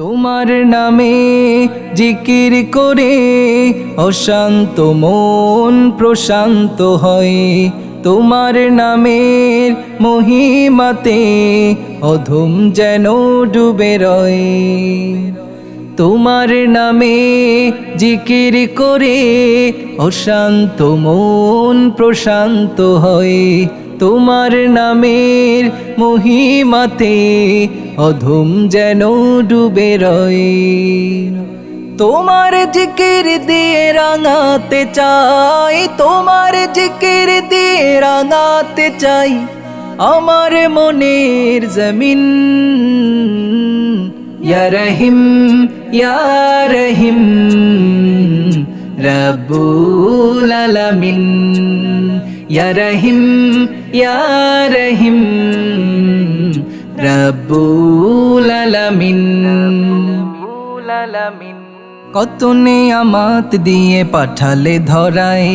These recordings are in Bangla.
তোমার নামে জিকির করে অশান্ত মন প্রশান্ত হয়। তোমার নামের মহিমাতে অধম যেন ডুবে রয়। তোমার নামে জিকির করে অশান্ত মন প্রশান্ত হয়। তোমার নামের মহিমাতে অধম যেন ডুবে রয়। তোমার জিকির দিয়ে রাঙাতে চাই, তোমার জিকির দিয়ে রাঙাতে চাই আমার মনের জমিন। ইয়া রহিম ইয়া রহিম রব্বুল আলামিন। ইয়া রহিম ইয়া রহিম রব্বুল আলামিন। কত নেয়ামত দিয়ে পাঠালে ধরায়,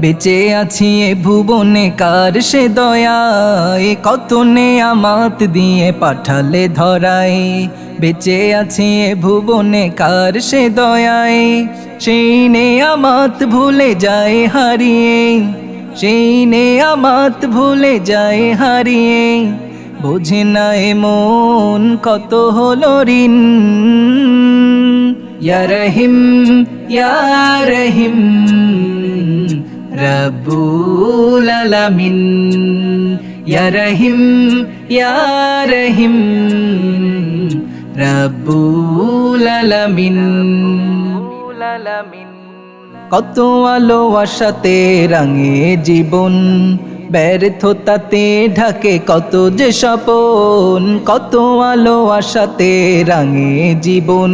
বেঁচে আছি এ ভুবনে কার সে দয়ায়। কত নেয়ামত দিয়ে পাঠালে ধরায়, বেঁচে আছি এ ভুবনে কার সে দয়ায়। সেই নেয়ামত ভুলে যায় হারিয়ে, সেই নেয়ামত ভুলে যায় হারিয়ে। বোঝে না এ মন কত হলো ঋণ। ইয়া রহিম ইয়া রহিম রব্বুল আলামিন। ইয়া রহিম ইয়া রহিম রব্বুল আলামিন। কত আলো আশাতে রাঙে জীবন, ব্যর্থতাতে ঢাকে কত যে স্বপন। কত আলো আশাতে রাঙে জীবন,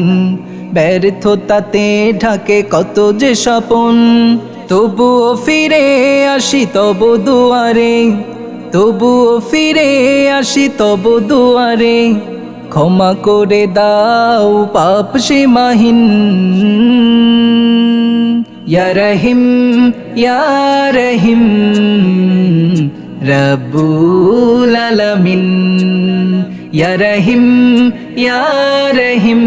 ব্যর্থতাতে ঢাকে কত যে স্বপন। তবুও ফিরে আসি তব দুয়ারে, তবুও ফিরে আসি তব দুয়ারে। ক্ষমা করে দাও পাপ সীমাহীন। ইয়া রহিম ইয়া রহিম রব্বুল আলামিন। ইয়া রহিম ইয়া রহিম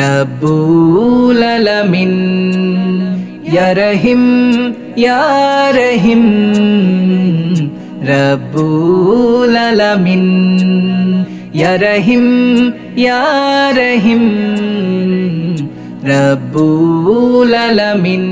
রব্বুল আলামিন। ইয়া রহিম ইয়া রহিম রব্বুল আলামিন। ইয়া রহিম ইয়া রহিম রব্বুল আলামিন।